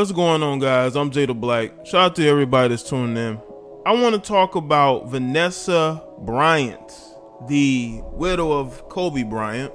What's going on, guys? I'm Jaye the Black. Shout out to everybody that's tuning in. I want to talk about Vanessa Bryant, the widow of Kobe Bryant.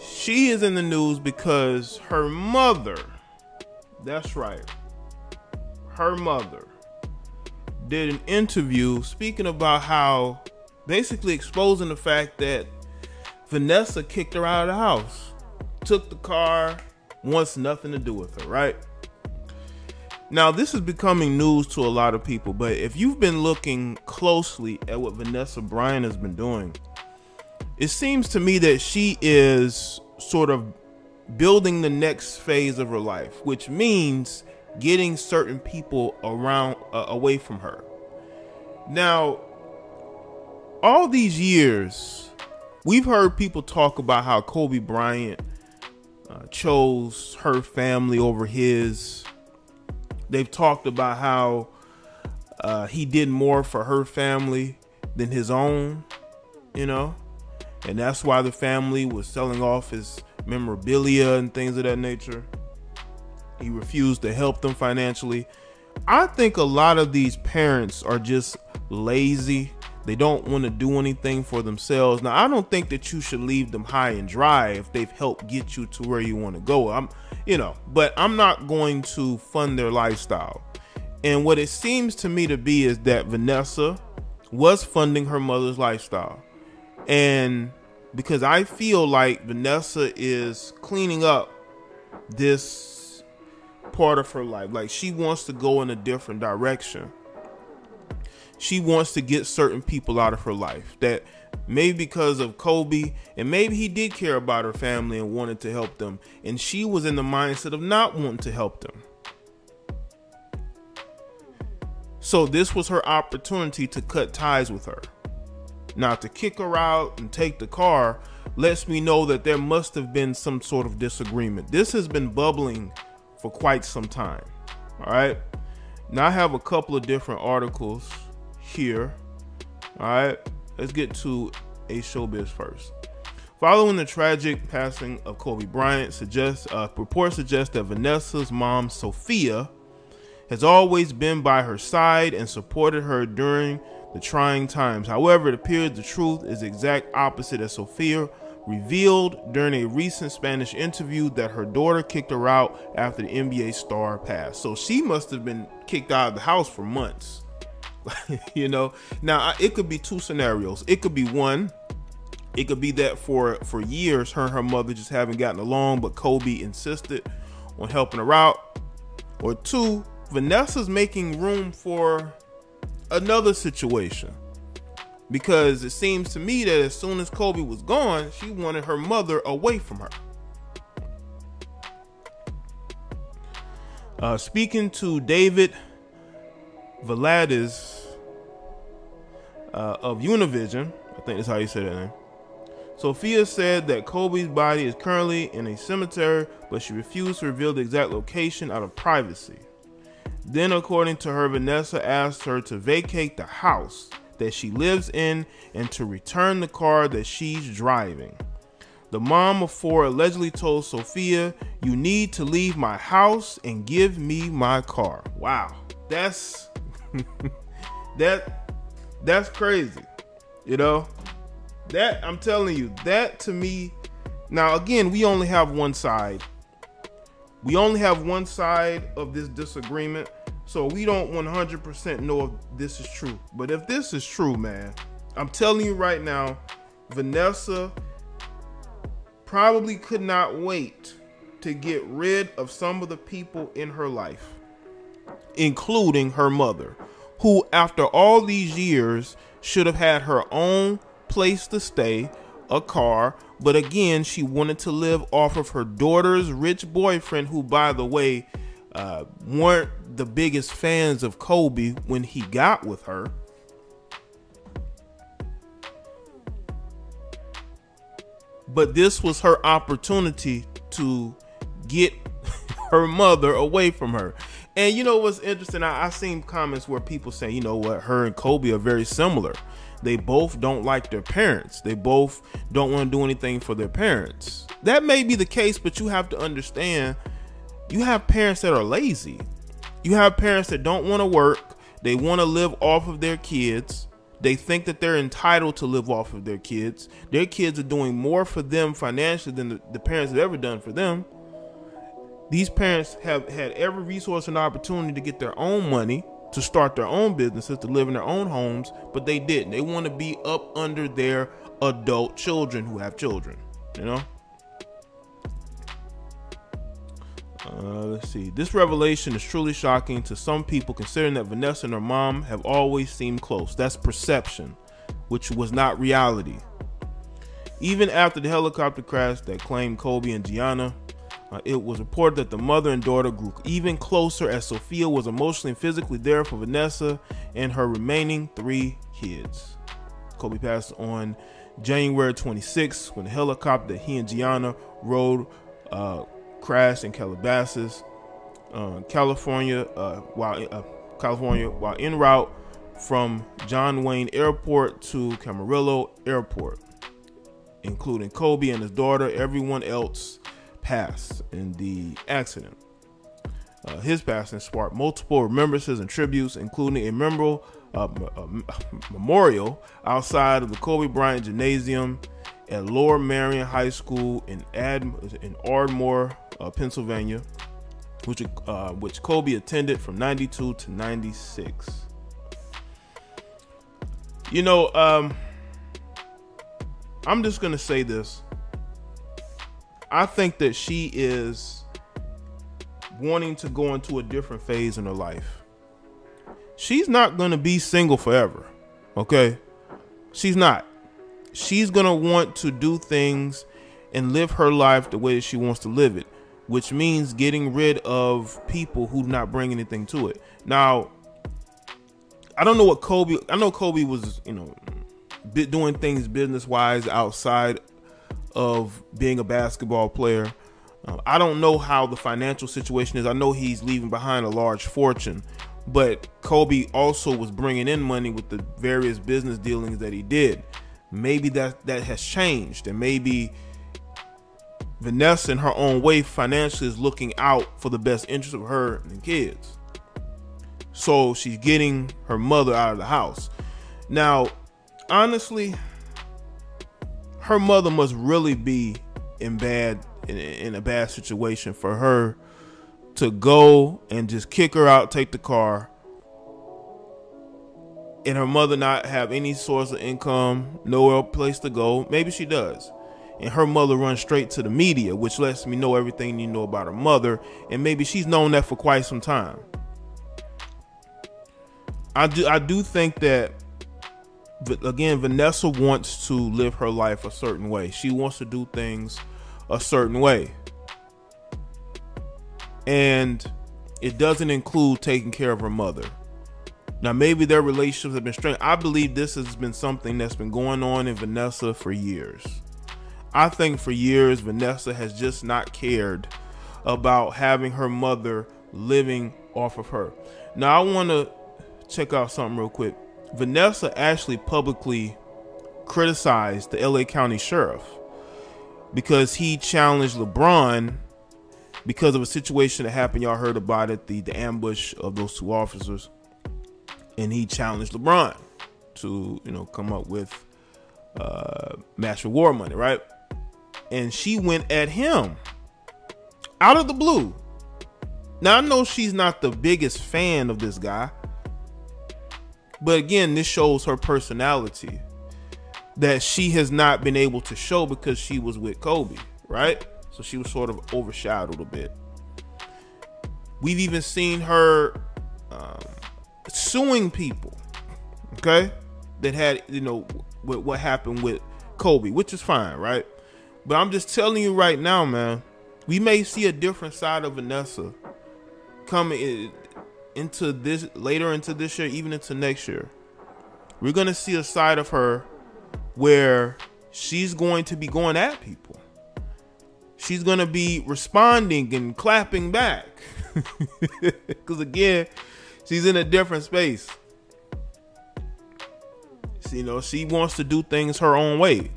She is in the news because her mother, that's right, her mother did an interview speaking about how, basically exposing the fact that Vanessa kicked her out of the house, took the car, wants nothing to do with her, right? Now, this is becoming news to a lot of people, but if you've been looking closely at what Vanessa Bryant has been doing, it seems to me that she is sort of building the next phase of her life, which means getting certain people around away from her. Now, all these years, we've heard people talk about how Kobe Bryant chose her family over his. They've talked about how he did more for her family than his own, you know, and that's why the family was selling off his memorabilia and things of that nature. He refused to help them financially. I think a lot of these parents are just lazy. They don't want to do anything for themselves. Now, I don't think that you should leave them high and dry if they've helped get you to where you want to go. But I'm not going to fund their lifestyle. And what it seems to me to be is that Vanessa was funding her mother's lifestyle. And because I feel like Vanessa is cleaning up this part of her life, like she wants to go in a different direction. She wants to get certain people out of her life that maybe because of Kobe, and maybe he did care about her family and wanted to help them, and she was in the mindset of not wanting to help them. So this was her opportunity to cut ties with her. Now, to kick her out and take the car lets me know that there must have been some sort of disagreement. This has been bubbling for quite some time. All right. Now, I have a couple of different articles here. All right, let's get to a showbiz first. Following the tragic passing of Kobe Bryant, reports suggest that Vanessa's mom, Sophia, has always been by her side and supported her during the trying times. However, it appears the truth is the exact opposite, as Sophia revealed during a recent Spanish interview that her daughter kicked her out after the NBA star passed. So she must have been kicked out of the house for months. You know, now it could be two scenarios. It could be one, it could be that for years her and her mother just haven't gotten along, but Kobe insisted on helping her out. Or two, Vanessa's making room for another situation, because it seems to me that as soon as Kobe was gone, she wanted her mother away from her. Speaking to David Valadez of Univision, I think that's how you say that name, Sophia said that Kobe's body is currently in a cemetery, but she refused to reveal the exact location out of privacy. Then, according to her, Vanessa asked her to vacate the house that she lives in and to return the car that she's driving. The mom of four allegedly told Sophia, "You need to leave my house and give me my car." Wow, that's that's crazy. You know, that, I'm telling you, that to me, now again, we only have one side. We only have one side of this disagreement, so we don't 100% know if this is true. But if this is true, man, I'm telling you right now, Vanessa probably could not wait to get rid of some of the people in her life, including her mother, who after all these years should have had her own place to stay, a car, but again, she wanted to live off of her daughter's rich boyfriend, who, by the way, weren't the biggest fans of Kobe when he got with her. But this was her opportunity to get her mother away from her. And you know what's interesting? I seen comments where people say, you know what, her and Kobe are very similar. They both don't like their parents. They both don't want to do anything for their parents. That may be the case, but you have to understand You have parents that are lazy. You have parents that don't want to work. They want to live off of their kids. They think that they're entitled to live off of their kids. Their kids are doing more for them financially than the parents have ever done for them. These parents have had every resource and opportunity to get their own money, to start their own businesses, to live in their own homes, but they didn't. They want to be up under their adult children who have children, you know? Let's see. This revelation is truly shocking to some people, considering that Vanessa and her mom have always seemed close. That's perception, which was not reality. Even after the helicopter crash that claimed Kobe and Gianna, it was reported that the mother and daughter grew even closer as Sophia was emotionally and physically there for Vanessa and her remaining 3 kids. Kobe passed on January 26th when the helicopter that he and Gianna rode crashed in Calabasas, California, while en route from John Wayne Airport to Camarillo Airport, including Kobe and his daughter. Everyone else passed in the accident. His passing sparked multiple remembrances and tributes, including a memorial outside of the Kobe Bryant Gymnasium at Lower Marion High School in Ardmore, Pennsylvania, which Kobe attended from 92 to 96. You know, I'm just going to say this. I think that she is wanting to go into a different phase in her life. She's not going to be single forever. Okay? She's not. She's going to want to do things and live her life the way that she wants to live it, which means getting rid of people who not bring anything to it. Now, I don't know what Kobe, I know Kobe was, doing things business-wise outside of being a basketball player. I don't know how the financial situation is. I know he's leaving behind a large fortune, but Kobe also was bringing in money with the various business dealings that he did. Maybe that has changed, and maybe Vanessa in her own way financially is looking out for the best interest of her and kids. So she's getting her mother out of the house. Now, honestly, her mother must really be in a bad situation for her to go and just kick her out, take the car, and her mother not have any source of income, nowhere place to go. Maybe she does. And her mother runs straight to the media, which lets me know everything you know about her mother. And maybe she's known that for quite some time. I do think that, again, Vanessa wants to live her life a certain way. She wants to do things a certain way. And it doesn't include taking care of her mother. Now, maybe their relationships have been strained. I believe this has been something that's been going on in Vanessa for years. I think for years, Vanessa has just not cared about having her mother living off of her. Now, I want to check out something real quick. Vanessa actually publicly criticized the LA County Sheriff because he challenged LeBron because of a situation that happened. Y'all heard about it, the ambush of those 2 officers. And he challenged LeBron to, come up with match reward money, right? And she went at him out of the blue. Now, I know she's not the biggest fan of this guy, but again, this shows her personality that she has not been able to show because she was with Kobe, right? So she was sort of overshadowed a bit. We've even seen her suing people, okay, that had, what happened with Kobe, which is fine, right? But I'm just telling you right now, man, we may see a different side of Vanessa coming into this later into this year, even into next year. We're going to see a side of her where she's going to be going at people. She's going to be responding and clapping back. Because again, she's in a different space. She wants to do things her own way.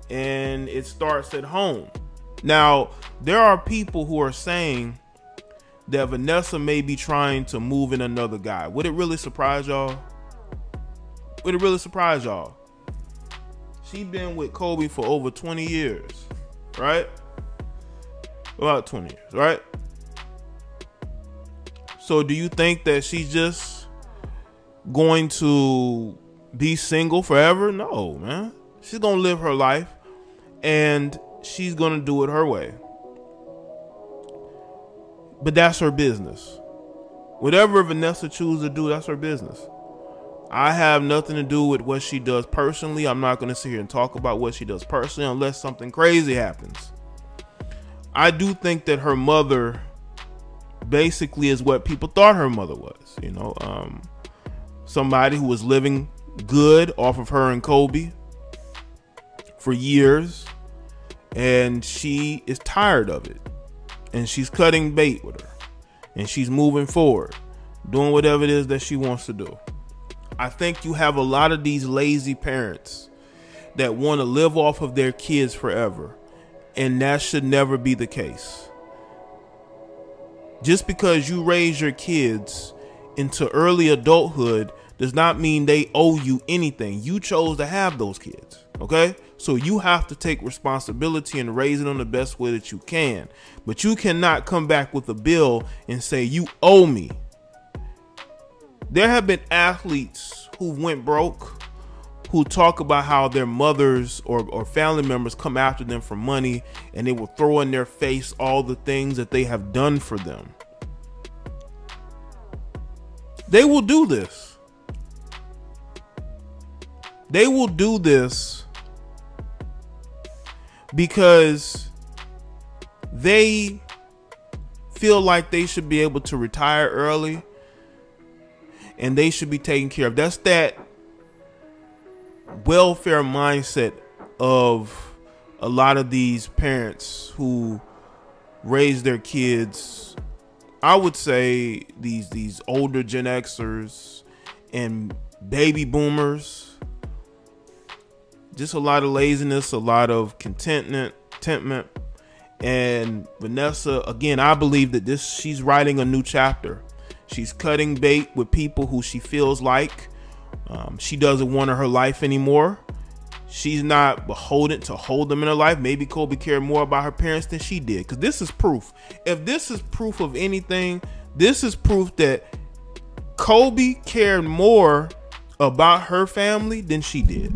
And it starts at home. Now, there are people who are saying that Vanessa may be trying to move in another guy. Would it really surprise y'all? Would it really surprise y'all? She been with Kobe for over 20 years, right? About 20 years, right? So do you think that she's just going to be single forever? No, man. She's going to live her life, and she's going to do it her way. But that's her business. Whatever Vanessa chooses to do, that's her business. I have nothing to do with what she does personally. I'm not going to sit here and talk about what she does personally unless something crazy happens. I do think that her mother basically is what people thought her mother was. You know, somebody who was living good off of her and Kobe for years, and she is tired of it, and she's cutting bait with her, and she's moving forward, doing whatever it is that she wants to do. I think you have a lot of these lazy parents that want to live off of their kids forever, and that should never be the case. Just because you raise your kids into early adulthood does not mean they owe you anything. You chose to have those kids, okay? So you have to take responsibility and raise them the best way that you can. But you cannot come back with a bill and say, you owe me. There have been athletes who went broke, who talk about how their mothers or family members come after them for money, and they will throw in their face all the things that they have done for them. They will do this. They will do this because they feel like they should be able to retire early and they should be taken care of. That's that welfare mindset of a lot of these parents who raise their kids. I would say these older Gen Xers and baby boomers. Just a lot of laziness, a lot of contentment. And Vanessa, again, I believe that she's writing a new chapter. She's cutting bait with people who she feels like she doesn't want in her life anymore. She's not beholden to hold them in her life. Maybe Kobe cared more about her parents than she did. Because this is proof. If this is proof of anything, this is proof that Kobe cared more about her family than she did.